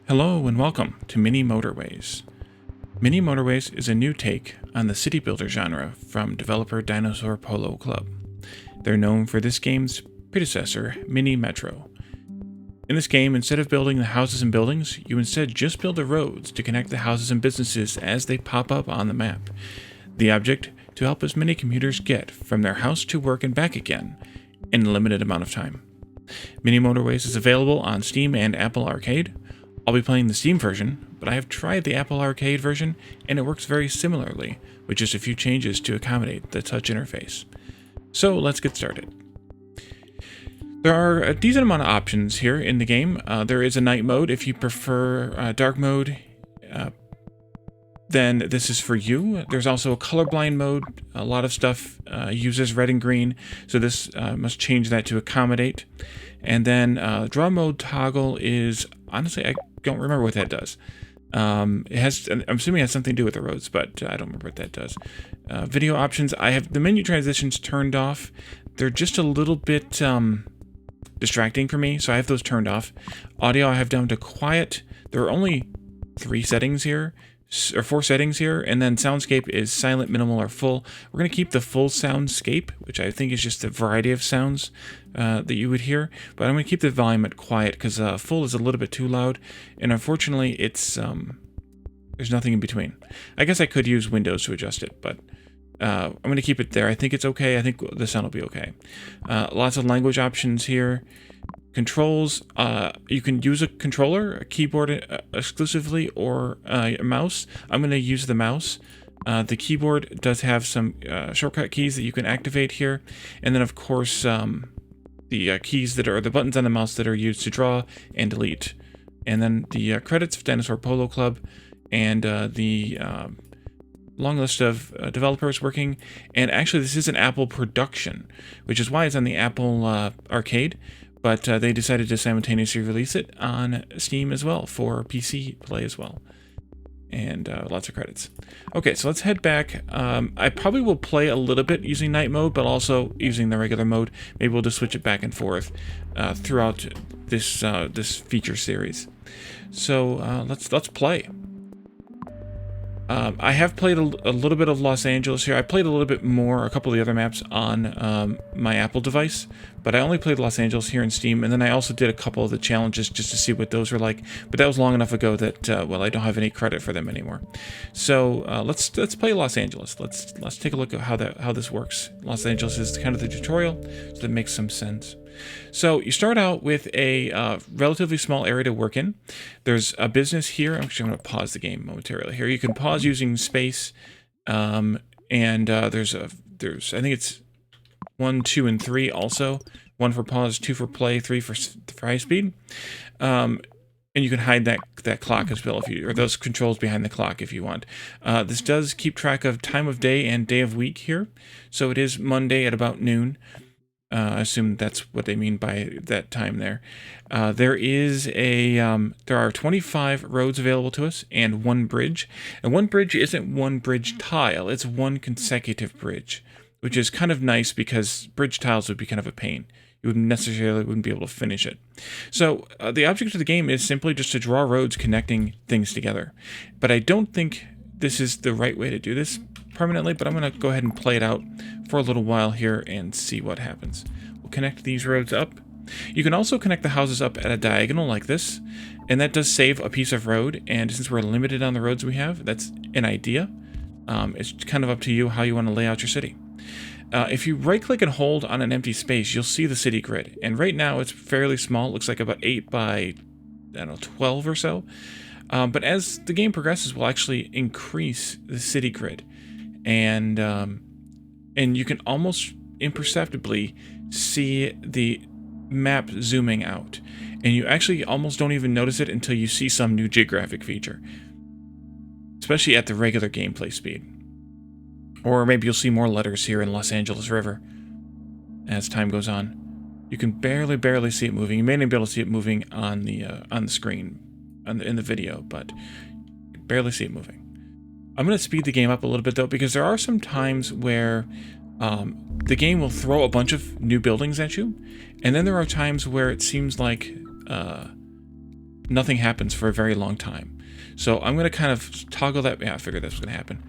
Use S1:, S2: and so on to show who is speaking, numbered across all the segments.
S1: Hello and welcome to Mini Motorways. Mini Motorways is a new take on the city builder genre from developer Dinosaur Polo Club. They're known for this game's predecessor, Mini Metro. In this game, instead of building the houses and buildings, you instead just build the roads to connect the houses and businesses as they pop up on the map. The object, to help as many commuters get from their house to work and back again in a limited amount of time. Mini Motorways is available on Steam and Apple Arcade. I'll be playing the Steam version, but I have tried the Apple Arcade version, and it works very similarly, with just a few changes to accommodate the touch interface. So let's get started. There are a decent amount of options here in the game. There is a night mode. If you prefer dark mode, then this is for you. There's also a colorblind mode. A lot of stuff uses red and green, so this must change that to accommodate. And then draw mode toggle is, honestly, I don't remember what that does. I'm assuming it has something to do with the roads, but I don't remember what that does. Video options, I have the menu transitions turned off. They're just a little bit distracting for me, so I have those turned off. Audio I have down to quiet. There are only 3 settings here, or 4 settings here, and then soundscape is silent, minimal, or full. We're going to keep the full soundscape, which I think is just a variety of sounds that you would hear, but I'm going to keep the volume at quiet because full is a little bit too loud, and unfortunately it's there's nothing in between. I guess I could use Windows to adjust it, but I'm going to keep it there. I think it's okay. I think the sound will be okay. Lots of language options here. Controls, you can use a controller, a keyboard exclusively, or a mouse. I'm going to use the mouse. The keyboard does have some shortcut keys that you can activate here. And then, of course, the keys that are the buttons on the mouse that are used to draw and delete. And then the credits of Dinosaur Polo Club and the long list of developers working. And actually, this is an Apple production, which is why it's on the Apple Arcade. But they decided to simultaneously release it on Steam as well for PC play as well. And lots of credits. Okay, so let's head back. I probably will play a little bit using night mode, but also using the regular mode. Maybe we'll just switch it back and forth throughout this this feature series. So let's play. I have played a little bit of Los Angeles here. I played a little bit more, a couple of the other maps on my Apple device, but I only played Los Angeles here in Steam, and then I also did a couple of the challenges just to see what those were like, but that was long enough ago that, well, I don't have any credit for them anymore. So let's play Los Angeles. Let's take a look at how this works. Los Angeles is kind of the tutorial, so that makes some sense. So you start out with a relatively small area to work in. There's a business here. Actually, I'm going to pause the game momentarily here. You can pause using space, and there's I think it's 1, 2, and 3 also. 1 for pause, 2 for play, 3 for high speed. And you can hide that clock as well, or those controls behind the clock if you want. This does keep track of time of day and day of week here. So it is Monday at about noon. I assume that's what they mean by that time there. There are 25 roads available to us and 1 bridge. And 1 bridge isn't 1 bridge tile, it's 1 consecutive bridge, which is kind of nice because bridge tiles would be kind of a pain. You wouldn't be able to finish it. So the object of the game is simply just to draw roads connecting things together. But I don't think this is the right way to do this permanently, but I'm going to go ahead and play it out for a little while here and see what happens. We'll connect these roads up. You can also connect the houses up at a diagonal like this, and that does save a piece of road, and since we're limited on the roads we have, that's an idea. It's kind of up to you how you want to lay out your city. If you right-click and hold on an empty space, you'll see the city grid, and right now it's fairly small. It looks like about 8 by, I don't know, 12 or so. But as the game progresses, we'll actually increase the city grid. And you can almost imperceptibly see the map zooming out. And you actually almost don't even notice it until you see some new geographic feature. Especially at the regular gameplay speed. Or maybe you'll see more letters here in Los Angeles River as time goes on. You can barely see it moving. You may not be able to see it moving on the screen in the video, but you can barely see it moving. I'm going to speed the game up a little bit, though, because there are some times where the game will throw a bunch of new buildings at you, and then there are times where it seems like nothing happens for a very long time. So I'm going to kind of toggle that. Yeah, I figured this was going to happen.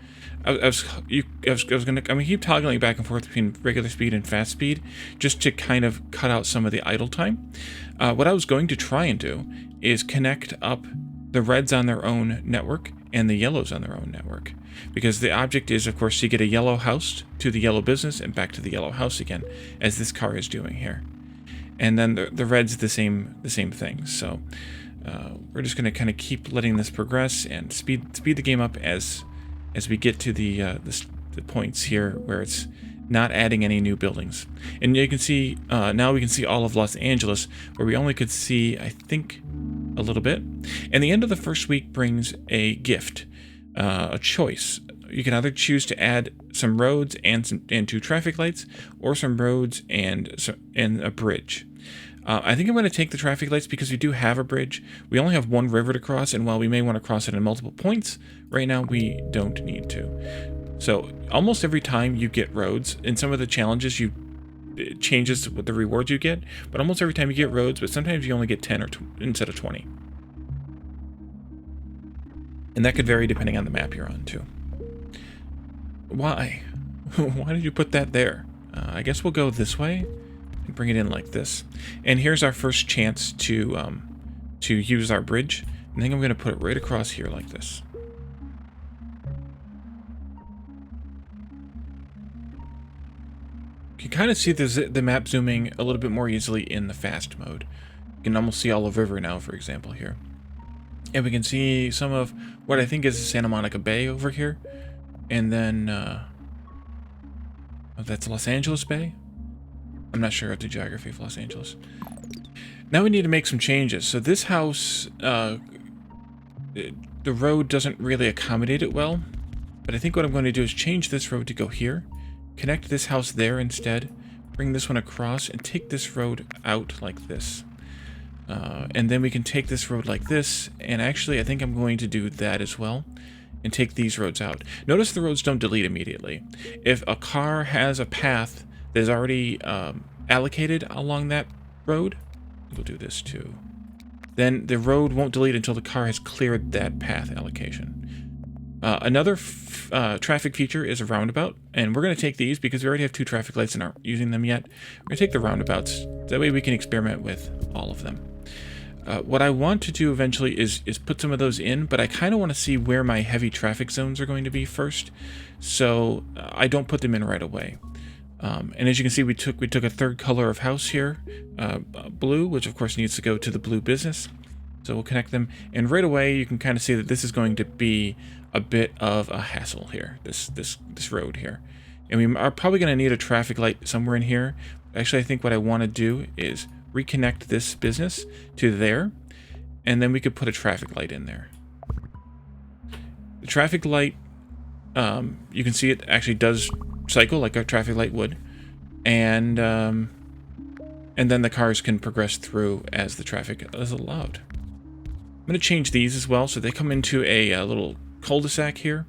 S1: I'm going to keep toggling back and forth between regular speed and fast speed just to kind of cut out some of the idle time. What I was going to try and do is connect up the reds on their own network and the yellows on their own network, because the object is, of course, to get a yellow house to the yellow business and back to the yellow house again, as this car is doing here. And then the red's the same thing. So we're just going to kind of keep letting this progress and speed the game up as we get to the points here where it's not adding any new buildings. And you can see now we can see all of Los Angeles, where we only could see, I think, a little bit. And the end of the first week brings a gift, a choice. You can either choose to add some roads and 2 traffic lights, or some roads and a bridge. I think I'm going to take the traffic lights because we do have a bridge. We only have 1 river to cross, and while we may want to cross it in multiple points, right now we don't need to. So almost every time you get roads, in some of the challenges it changes with the rewards you get, but almost every time you get roads, but sometimes you only get 10 instead of 20. And that could vary depending on the map you're on too. Why? Why did you put that there? I guess we'll go this way and bring it in like this. And here's our first chance to use our bridge. I think I'm going to put it right across here like this. You can kind of see the map zooming a little bit more easily in the fast mode. You can almost see all of river now, for example, here. And we can see some of what I think is Santa Monica Bay over here. And then, that's Los Angeles Bay? I'm not sure of the geography of Los Angeles. Now we need to make some changes. So this house, the road doesn't really accommodate it well. But I think what I'm going to do is change this road to go here. Connect this house there instead. Bring this one across and take this road out like this. And then we can take this road like this. And actually, I think I'm going to do that as well. And take these roads out. Notice the roads don't delete immediately. If a car has a path that is already allocated along that road, we'll do this too, then the road won't delete until the car has cleared that path allocation. Another traffic feature is a roundabout, and we're going to take these because we already have 2 traffic lights and aren't using them yet. We're going to take the roundabouts. That way we can experiment with all of them. What I want to do eventually is put some of those in, but I kind of want to see where my heavy traffic zones are going to be first, so I don't put them in right away. And as you can see, we took a third color of house here, blue, which of course needs to go to the blue business. So we'll connect them, and right away you can kind of see that this is going to be a bit of a hassle here, this road here. And we are probably going to need a traffic light somewhere in here. Actually, I think what I want to do is reconnect this business to there, and then we could put a traffic light in there. The traffic light, you can see it actually does cycle like a traffic light would, and then the cars can progress through as the traffic is allowed. I'm going to change these as well so they come into a little cul-de-sac here,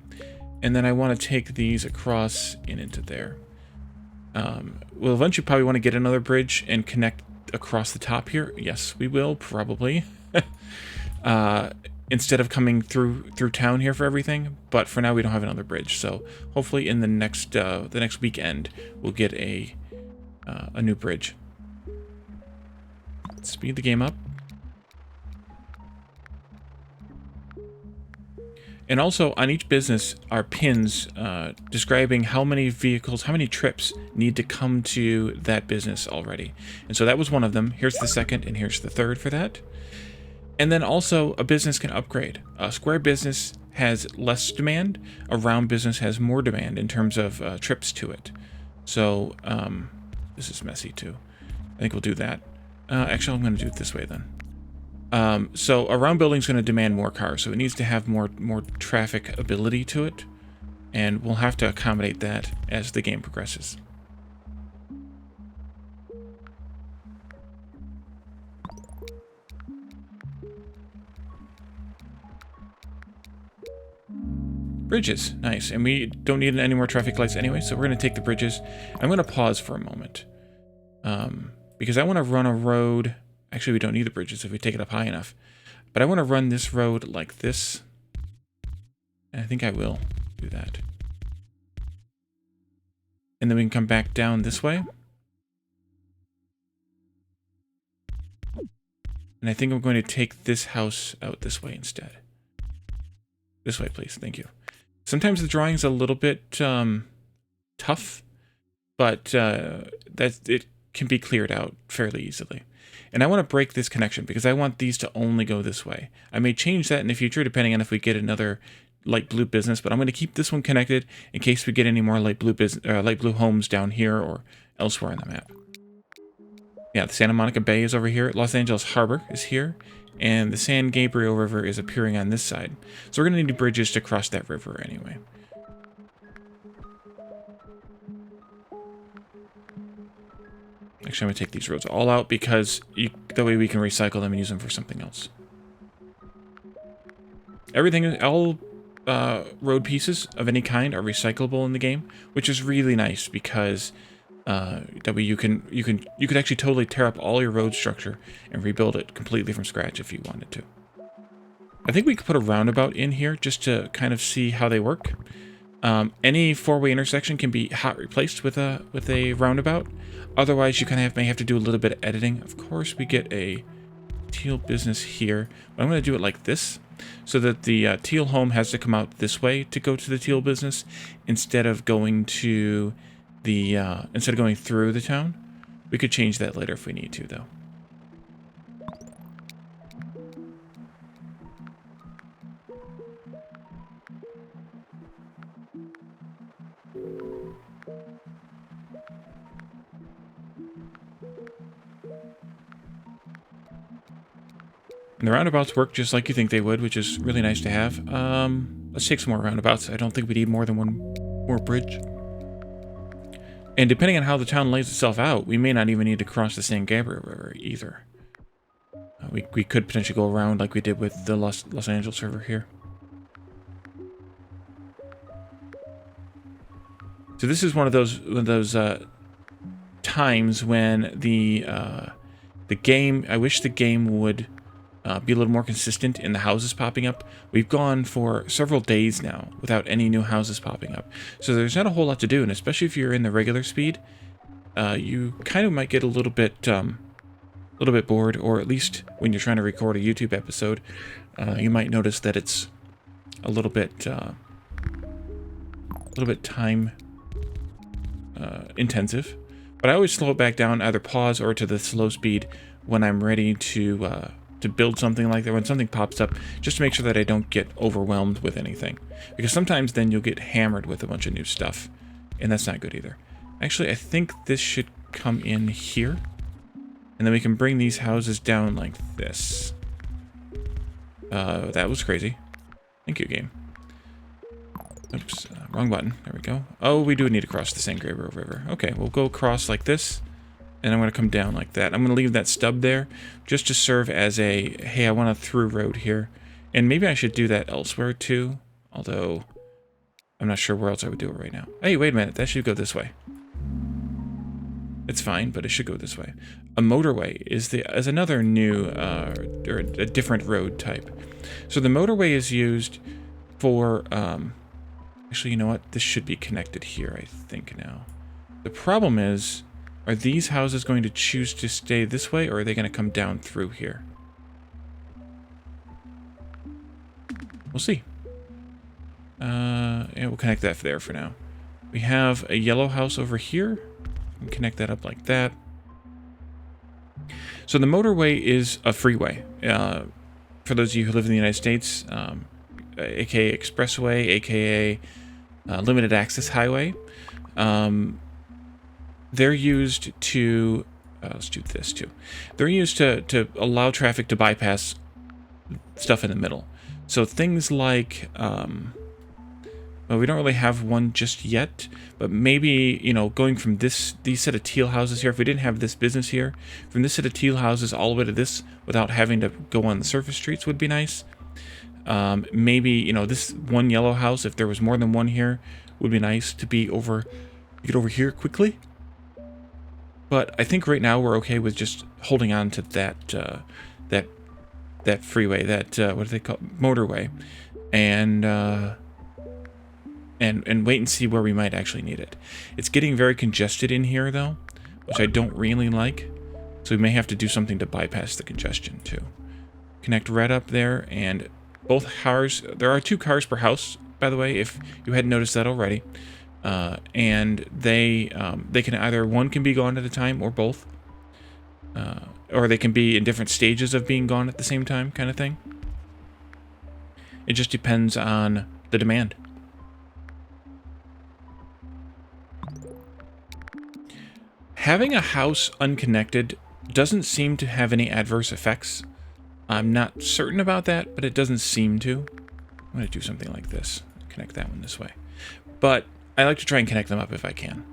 S1: and then I want to take these across and into there. We'll eventually probably want to get another bridge and connect across the top here. Yes, we will, probably. Instead of coming through town here for everything, but for now we don't have another bridge. So hopefully in the next weekend we'll get a new bridge. Speed the game up. And also on each business are pins describing how many vehicles, how many trips need to come to that business already. And so that was one of them. Here's the second, and here's the third for that. And then also a business can upgrade. A square business has less demand. A round business has more demand in terms of trips to it. So this is messy too. I think we'll do that. Actually, I'm going to do it this way then. So a round building is going to demand more cars, so it needs to have more traffic ability to it, and we'll have to accommodate that as the game progresses. Bridges, nice, and we don't need any more traffic lights anyway, so we're going to take the bridges. I'm going to pause for a moment, because I want to run a road. Actually, we don't need the bridges if we take it up high enough. But I want to run this road like this. And I think I will do that. And then we can come back down this way. And I think I'm going to take this house out this way instead. This way, please. Thank you. Sometimes the drawing's a little bit tough, but it can be cleared out fairly easily. And I want to break this connection because I want these to only go this way. I may change that in the future depending on if we get another light blue business, but I'm going to keep this one connected in case we get any more light blue homes down here or elsewhere on the map. Yeah, the Santa Monica Bay is over here. Los Angeles Harbor is here. And the San Gabriel River is appearing on this side. So we're going to need bridges to cross that river anyway. Actually, I'm going to take these roads all out because that way we can recycle them and use them for something else. Everything, all road pieces of any kind are recyclable in the game, which is really nice because that way you could actually totally tear up all your road structure and rebuild it completely from scratch if you wanted to. I think we could put a roundabout in here just to kind of see how they work. Any four-way intersection can be hot replaced with a roundabout. Otherwise, you kind of may have to do a little bit of editing. Of course, we get a teal business here. But I'm going to do it like this, so that the teal home has to come out this way to go to the teal business instead of going to the instead of going through the town. We could change that later if we need to, though. And the roundabouts work just like you think they would, which is really nice to have. Let's take some more roundabouts. I don't think we need more than one more bridge. And depending on how the town lays itself out, we may not even need to cross the San Gabriel River either. We could potentially go around like we did with the Los Angeles River here. So this is one of those times when the game. I wish the game would be a little more consistent in the houses popping up. We've gone for several days now without any new houses popping up. So there's not a whole lot to do, and especially if you're in the regular speed, you kind of might get a little bit bored, or at least when you're trying to record a YouTube episode, you might notice that it's a little bit time intensive. But I always slow it back down, either pause or to the slow speed when I'm ready to build something like that, when something pops up, just to make sure that I don't get overwhelmed with anything. Because sometimes then you'll get hammered with a bunch of new stuff, and that's not good either. Actually, I think this should come in here, and then we can bring these houses down like this. That was crazy. Thank you, game. Oops, wrong button. There we go. Oh, we do need to cross the San Gabriel River. Okay, we'll go across like this. And I'm going to come down like that. I'm going to leave that stub there just to serve as a, hey, I want a through road here. And maybe I should do that elsewhere too. Although, I'm not sure where else I would do it right now. Hey, wait a minute. That should go this way. It's fine, but it should go this way. A motorway is another new, or a different road type. So the motorway is used for, actually, you know what? This should be connected here, I think now. The problem is, are these houses going to choose to stay this way, or are they going to come down through here? We'll see. Yeah, we'll connect that there for now. We have a yellow house over here. We can connect that up like that. So the motorway is a freeway. For those of you who live in the United States, aka expressway, aka limited access highway. They're used to, let's do this too. They're used to allow traffic to bypass stuff in the middle. So things like, well, we don't really have one just yet, but maybe, you know, going from these set of teal houses here, if we didn't have this business here, from this set of teal houses all the way to this without having to go on the surface streets would be nice. Maybe, you know, this one yellow house, if there was more than one here, would be nice to be get over here quickly. But I think right now we're okay with just holding on to that that freeway, that what do they call it? Motorway, and wait and see where we might actually need it. It's getting very congested in here though, which I don't really like. So we may have to do something to bypass the congestion too. Connect red up there, and both cars. There are 2 cars per house, by the way, if you hadn't noticed that already. And they can either, one can be gone at a time or both. Or they can be in different stages of being gone at the same time, kind of thing. It just depends on the demand. Having a house unconnected doesn't seem to have any adverse effects. I'm not certain about that, but it doesn't seem to. I'm going to do something like this. Connect that one this way. But I like to try and connect them up if I can.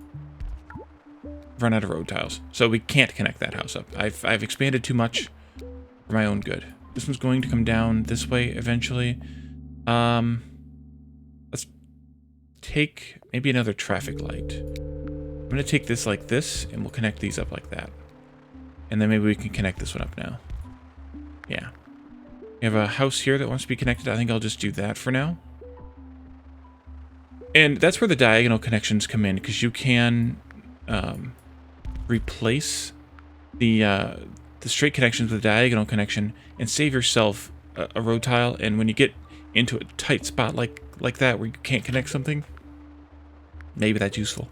S1: Run out of road tiles, so we can't connect that house up. I've expanded too much for my own good. This one's going to come down this way eventually. Let's take maybe another traffic light. I'm going to take this like this, and we'll connect these up like that. And then maybe we can connect this one up now. Yeah. We have a house here that wants to be connected. I think I'll just do that for now. And that's where the diagonal connections come in, because you can replace the straight connections with a diagonal connection and save yourself a road tile. And when you get into a tight spot like that where you can't connect something, maybe that's useful.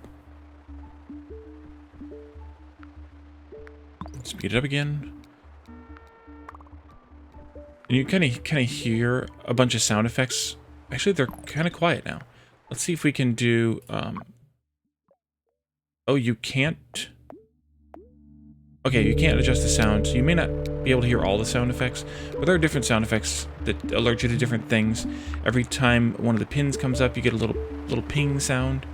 S1: Speed it up again. And you kind of hear a bunch of sound effects. Actually, they're kind of quiet now. Let's see if we can do... Oh, you can't... Okay, you can't adjust the sound, so you may not be able to hear all the sound effects, but there are different sound effects that alert you to different things. Every time one of the pins comes up, you get a little ping sound.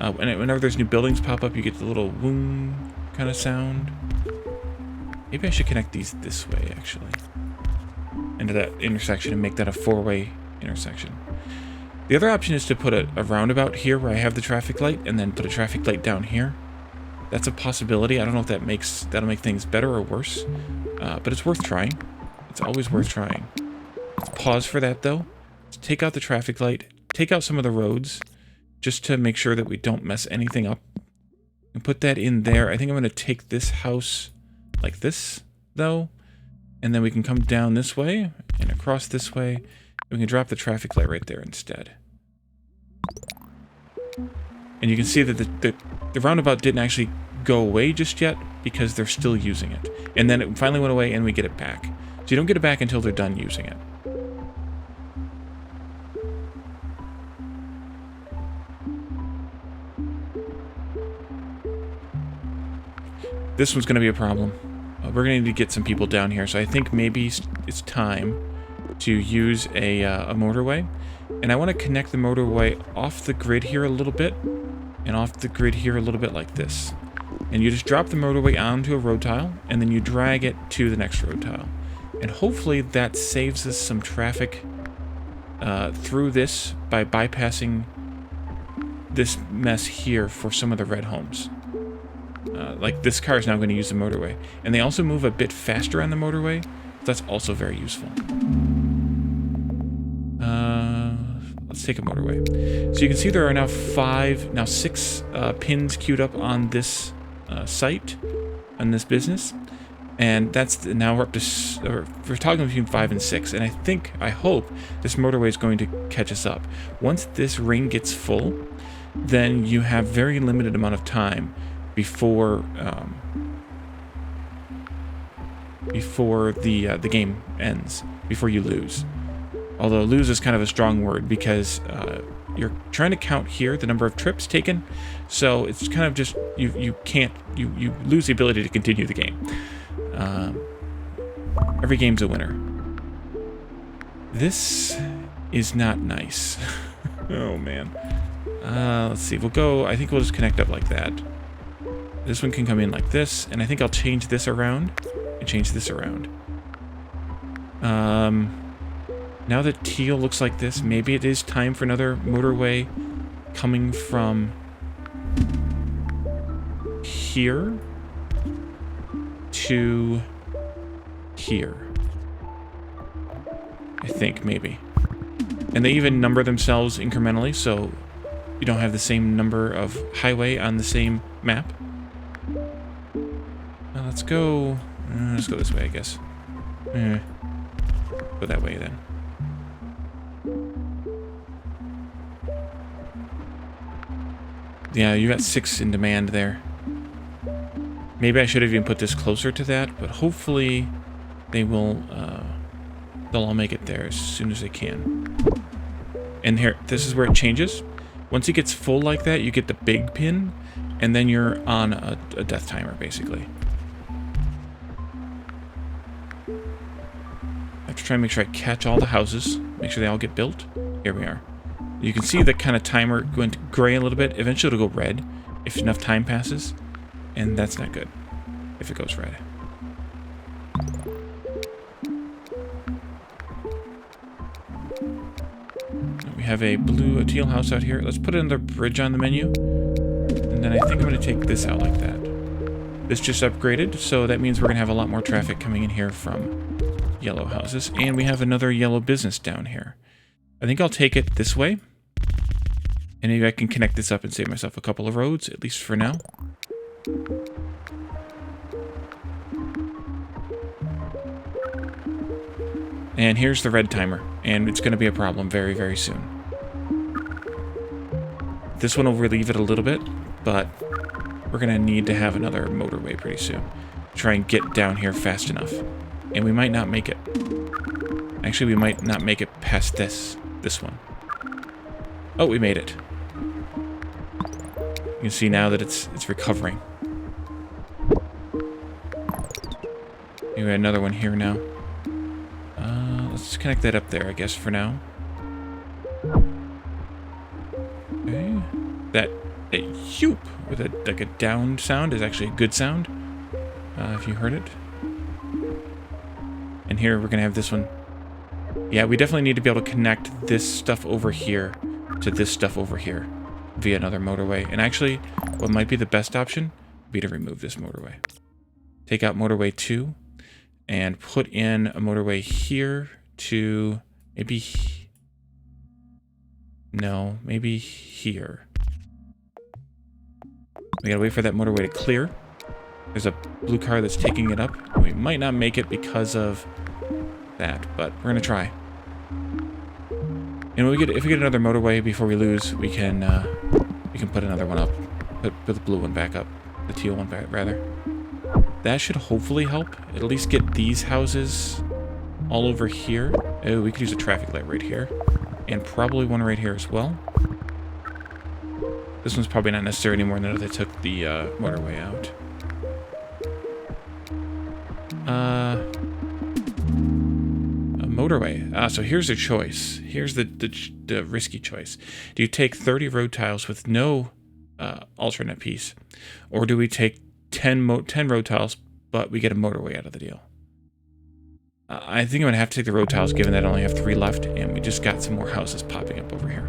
S1: And whenever there's new buildings pop up, you get the little boom kind of sound. Maybe I should connect these this way, actually, into that intersection and make that a 4-way intersection. The other option is to put a roundabout here where I have the traffic light, and then put a traffic light down here. That's a possibility. I don't know if that'll make things better or worse, but it's worth trying. It's always worth trying. Let's pause for that though. Let's take out the traffic light, take out some of the roads, just to make sure that we don't mess anything up, and put that in there. I think I'm going to take this house like this though, and then we can come down this way and across this way. We can drop the traffic light right there instead. And you can see that the roundabout didn't actually go away just yet because they're still using it. And then it finally went away and we get it back. So you don't get it back until they're done using it. This one's going to be a problem. We're going to need to get some people down here. So I think maybe it's time to use a motorway. And I want to connect the motorway off the grid here a little bit, and off the grid here a little bit like this. And you just drop the motorway onto a road tile, and then you drag it to the next road tile. And hopefully that saves us some traffic through this by bypassing this mess here for some of the red homes. Like this car is now going to use the motorway. And they also move a bit faster on the motorway. So that's also very useful. Let's take a motorway. So you can see there are now 6 pins queued up on this site, on this business. And that's now we're up to, we're talking between 5 and 6. And I hope this motorway is going to catch us up. Once this ring gets full, then you have very limited amount of time before the game ends, before you lose. Although lose is kind of a strong word because you're trying to count here the number of trips taken, so it's kind of just you lose the ability to continue the game. Every game's a winner. This is not nice. Oh man. Let's see. I think we'll just connect up like that. This one can come in like this, and I think I'll change this around and change this around. Now that teal looks like this, maybe it is time for another motorway coming from here to here. I think, maybe. And they even number themselves incrementally, so you don't have the same number of highway on the same map. Let's go this way, I guess. Go that way, then. Yeah, you got 6 in demand there. Maybe I should have even put this closer to that, but hopefully they will, they'll all make it there as soon as they can. And here, this is where it changes. Once it gets full like that, you get the big pin, and then you're on a death timer, basically. I have to try and make sure I catch all the houses, make sure they all get built. Here we are. You can see the kind of timer going to gray a little bit. Eventually it'll go red if enough time passes, and that's not good if it goes red. We have a teal house out here. Let's put another bridge on the menu, and then I think I'm going to take this out like that. This just upgraded, so that means we're going to have a lot more traffic coming in here from yellow houses, and we have another yellow business down here. I think I'll take it this way, and maybe I can connect this up and save myself a couple of roads, at least for now. And here's the red timer, and it's going to be a problem very, very soon. This one will relieve it a little bit, but we're going to need to have another motorway pretty soon. Try and get down here fast enough. And we might not make it. Actually, we might not make it past this one. Oh, we made it. You can see now that it's recovering. We have another one here now. Let's connect that up there, I guess, for now. Okay. That whoop with like a down sound is actually a good sound. If you heard it. And here we're gonna have this one. Yeah, we definitely need to be able to connect this stuff over here to this stuff over here via another motorway. And actually, what might be the best option would be to remove this motorway. Take out motorway 2 and put in a motorway here to maybe... No, maybe here. We gotta wait for that motorway to clear. There's a blue car that's taking it up. We might not make it because of that, but we're gonna try. And if we get another motorway before we lose, we can put another one up. Put the blue one back up. The teal one back, rather. That should hopefully help. At least get these houses all over here. Oh, we could use a traffic light right here. And probably one right here as well. This one's probably not necessary anymore now that they took the motorway out. A motorway. So here's a choice. Here's the risky choice. Do you take 30 road tiles with no alternate piece? Or do we take 10 road tiles, but we get a motorway out of the deal? I think I'm going to have to take the road tiles, given that I only have 3 left, and we just got some more houses popping up over here.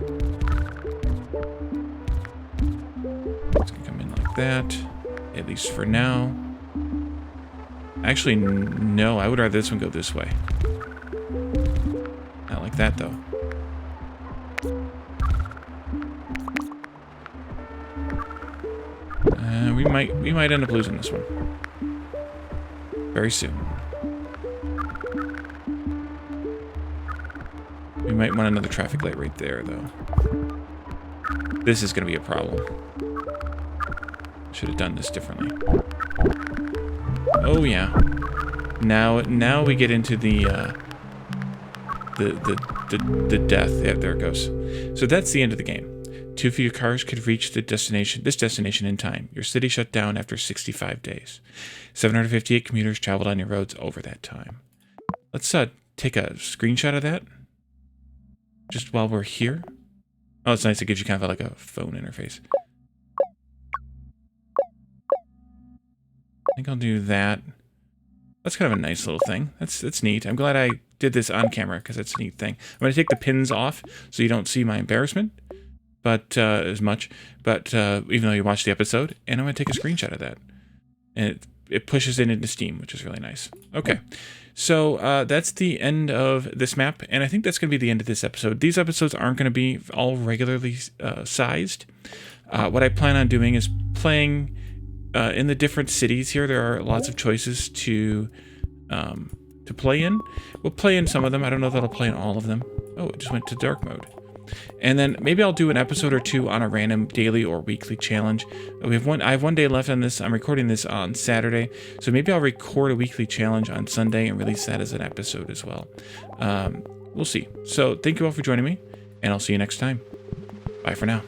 S1: It's going to come in like that, at least for now. Actually, no, I would rather this one go this way. Not like that, though. We might end up losing this one. Very soon. We might want another traffic light right there, though. This is going to be a problem. Should have done this differently. Oh yeah. Now we get into the death. Yeah, there it goes. So that's the end of the game. Too few cars could reach this destination in time. Your city shut down after 65 days. 758 commuters traveled on your roads over that time. Let's take a screenshot of that. Just while we're here. Oh, it's nice. It gives you kind of like a phone interface. I think I'll do that. That's kind of a nice little thing. That's neat. I'm glad I did this on camera because it's a neat thing. I'm going to take the pins off so you don't see my embarrassment, but as much. But even though you watched the episode, and I'm going to take a screenshot of that. And it pushes it into Steam, which is really nice. Okay, so that's the end of this map, and I think that's going to be the end of this episode. These episodes aren't going to be all regularly sized. What I plan on doing is playing in the different cities here. There are lots of choices to play in. We'll play in some of them. I don't know if that'll play in all of them. Oh, it just went to dark mode. And then maybe I'll do an episode or two on a random daily or weekly challenge. I have 1 day left on this. I'm recording this on Saturday, so maybe I'll record a weekly challenge on Sunday and release that as an episode as well. We'll see. So thank you all for joining me, and I'll see you next time. Bye for now.